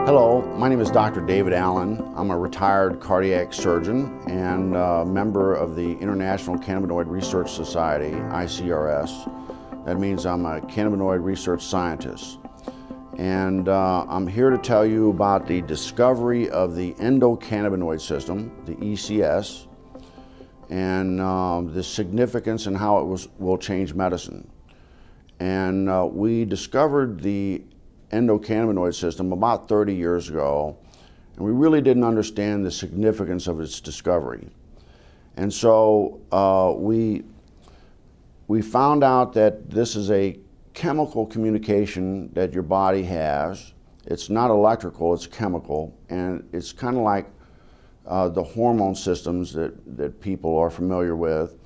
Hello, my name is Dr. David Allen. I'm a retired cardiac surgeon and member of the International Cannabinoid Research Society, ICRS. That means I'm a cannabinoid research scientist. And I'm here to tell you about the discovery of the endocannabinoid system, the ECS, and the significance and how it will change medicine. And we discovered the endocannabinoid system about 30 years ago, and we really didn't understand the significance of its discovery. And so we found out that this is a chemical communication that your body has. It's not electrical, it's chemical, and it's kind of like the hormone systems that people are familiar with.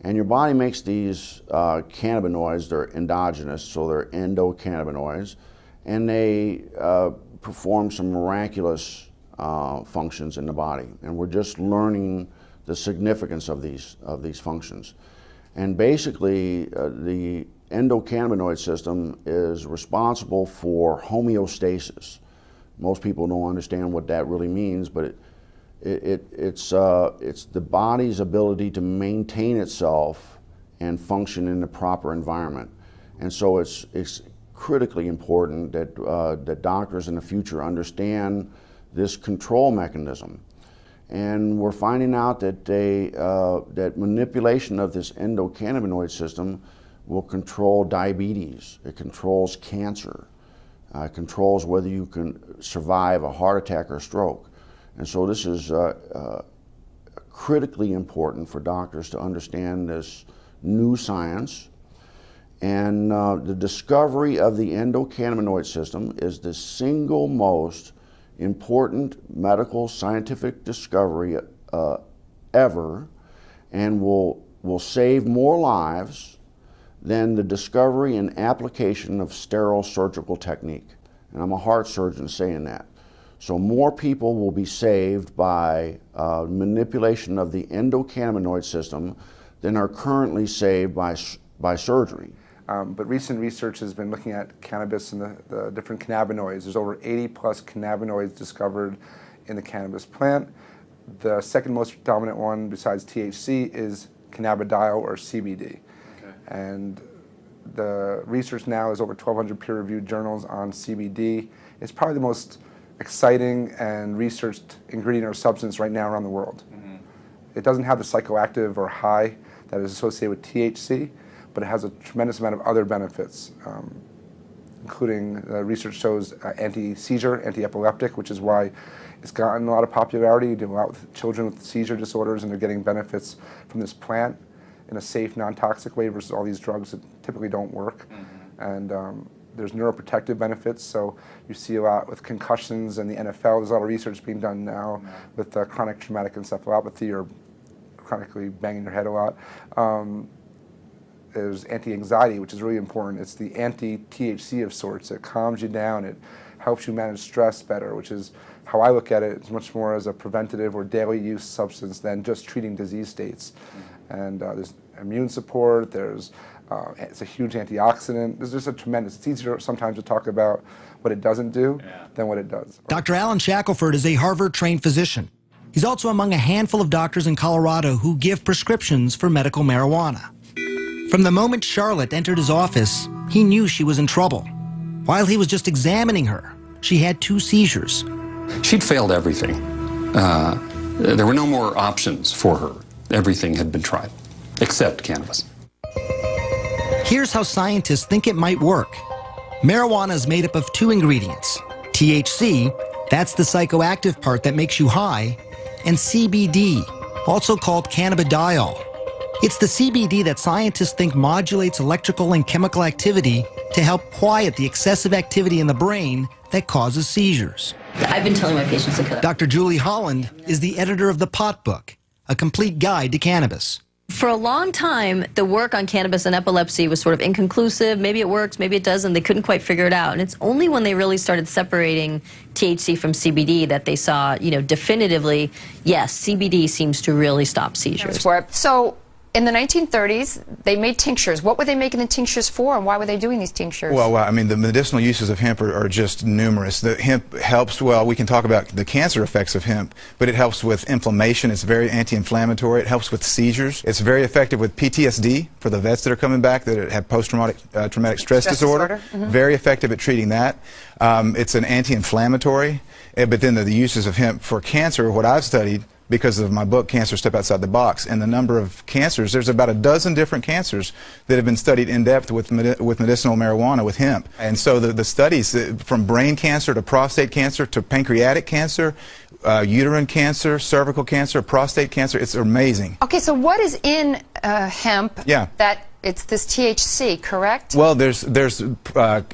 And your body makes these cannabinoids. They're endogenous, so they're endocannabinoids, and they perform some miraculous functions in the body. And we're just learning the significance of these functions. And basically, the endocannabinoid system is responsible for homeostasis. Most people don't understand what that really means, but it's the body's ability to maintain itself and function in the proper environment. And so it's critically important that that doctors in the future understand this control mechanism. And we're finding out that that manipulation of this endocannabinoid system will control diabetes. It controls cancer. It controls whether you can survive a heart attack or stroke. And so this is critically important for doctors to understand this new science. And the discovery of the endocannabinoid system is the single most important medical scientific discovery ever, and will save more lives than the discovery and application of sterile surgical technique. And I'm a heart surgeon saying that. So more people will be saved by manipulation of the endocannabinoid system than are currently saved by surgery. But recent research has been looking at cannabis and the different cannabinoids. There's over 80 plus cannabinoids discovered in the cannabis plant. The second most dominant one besides THC is cannabidiol or CBD. Okay. And the research now is over 1,200 peer-reviewed journals on CBD. It's probably the most exciting and researched ingredient or substance right now around the world. Mm-hmm. It doesn't have the psychoactive or high that is associated with THC, but it has a tremendous amount of other benefits, including research shows anti-seizure, anti-epileptic, which is why it's gotten a lot of popularity. You do a lot with children with seizure disorders, and they're getting benefits from this plant in a safe, non-toxic way versus all these drugs that typically don't work. Mm-hmm. And there's neuroprotective benefits, so you see a lot with concussions and the NFL. There's a lot of research being done now with chronic traumatic encephalopathy or chronically banging your head a lot. There's anti-anxiety, which is really important. It's the anti-THC of sorts. It calms you down. It helps you manage stress better, which is how I look at it. It's much more as a preventative or daily use substance than just treating disease states. Mm-hmm. And there's immune support. There's it's a huge antioxidant. There's just a tremendous. It's easier sometimes to talk about what it doesn't do than what it does. Dr. Alan Shackelford is a Harvard-trained physician. He's also among a handful of doctors in Colorado who give prescriptions for medical marijuana. From the moment Charlotte entered his office, he knew she was in trouble. While he was just examining her, she had 2 seizures. She'd failed everything. There were no more options for her. Everything had been tried, except cannabis. Here's how scientists think it might work. Marijuana is made up of 2 ingredients. THC, that's the psychoactive part that makes you high, and CBD, also called cannabidiol. It's the CBD that scientists think modulates electrical and chemical activity to help quiet the excessive activity in the brain that causes seizures. I've been telling my patients to cut. Dr. Julie Holland is the editor of The Pot Book, a complete guide to cannabis. For a long time, the work on cannabis and epilepsy was sort of inconclusive. Maybe it works, maybe it doesn't. They couldn't quite figure it out. And it's only when they really started separating THC from CBD that they saw, definitively, yes, CBD seems to really stop seizures. So in the 1930s, they made tinctures. What were they making the tinctures for, and why were they doing these tinctures? Well, I mean, the medicinal uses of hemp are just numerous. The hemp helps, well, we can talk about the cancer effects of hemp, but it helps with inflammation. It's very anti-inflammatory. It helps with seizures. It's very effective with PTSD for the vets that are coming back that have post-traumatic traumatic stress disorder. Very effective at treating that. It's an anti-inflammatory. But then the uses of hemp for cancer, what I've studied, because of my book, Cancer Step Outside the Box, and the number of cancers, there's about a dozen different cancers that have been studied in depth with medicinal marijuana, with hemp. And so the studies, from brain cancer to prostate cancer to pancreatic cancer, uterine cancer, cervical cancer, prostate cancer, it's amazing. Okay, so what is in hemp that it's this THC, correct? Well, there's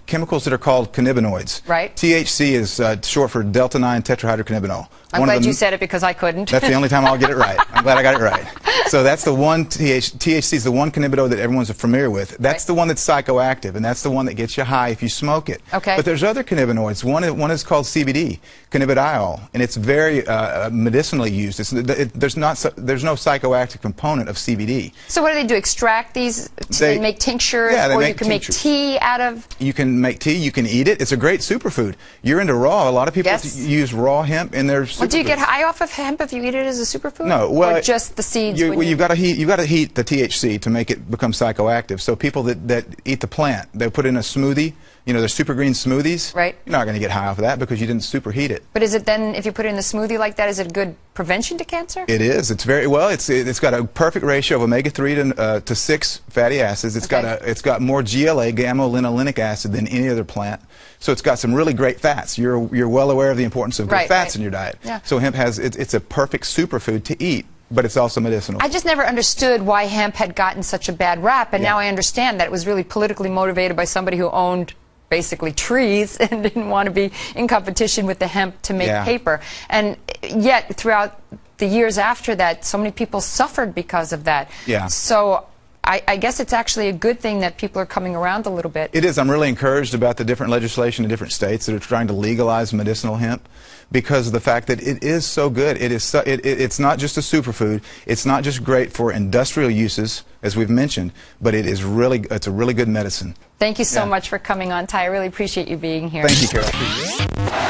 chemicals that are called cannabinoids. Right. THC is short for delta-9 tetrahydrocannabinol. I'm glad you said it because I couldn't. That's the only time I'll get it right. I'm glad I got it right. So that's the one, THC is the one cannabinoid that everyone's familiar with. That's the one that's psychoactive, and that's the one that gets you high if you smoke it. Okay. But there's other cannabinoids. One is called CBD, cannabidiol, and it's very medicinally used. There's no psychoactive component of CBD. So what do? Extract these and make tinctures, or you can make tea out of? You can make tea. You can eat it. It's a great superfood. You're into raw. A lot of people use raw hemp in their superfoods. Well, do you get high off of hemp if you eat it as a superfood? No, well, or just the seeds. You've got to heat the THC to make it become psychoactive. So people that eat the plant, they put it in a smoothie. You know, they're super green smoothies. Right. You're not going to get high off of that because you didn't superheat it. But is it then, if you put it in a smoothie like that, is it good prevention to cancer? It is. It's very well. It's got a perfect ratio of omega-3 to 6 fatty acids. It's got more GLA, gamma-linolenic acid, than any other plant. So it's got some really great fats. You're well aware of the importance of good fats in your diet. Yeah. So hemp it's a perfect superfood to eat. But it's also medicinal. I just never understood why hemp had gotten such a bad rap, and now I understand that it was really politically motivated by somebody who owned basically trees and didn't want to be in competition with the hemp to make paper. And yet, throughout the years after that, so many people suffered because of that. Yeah. So I guess it's actually a good thing that people are coming around a little bit. It is. I'm really encouraged about the different legislation in different states that are trying to legalize medicinal hemp, because of the fact that it is so good. It's not just a superfood. It's not just great for industrial uses, as we've mentioned, but it's a really good medicine. Thank you so much for coming on, Ty. I really appreciate you being here. Thank you, Carol.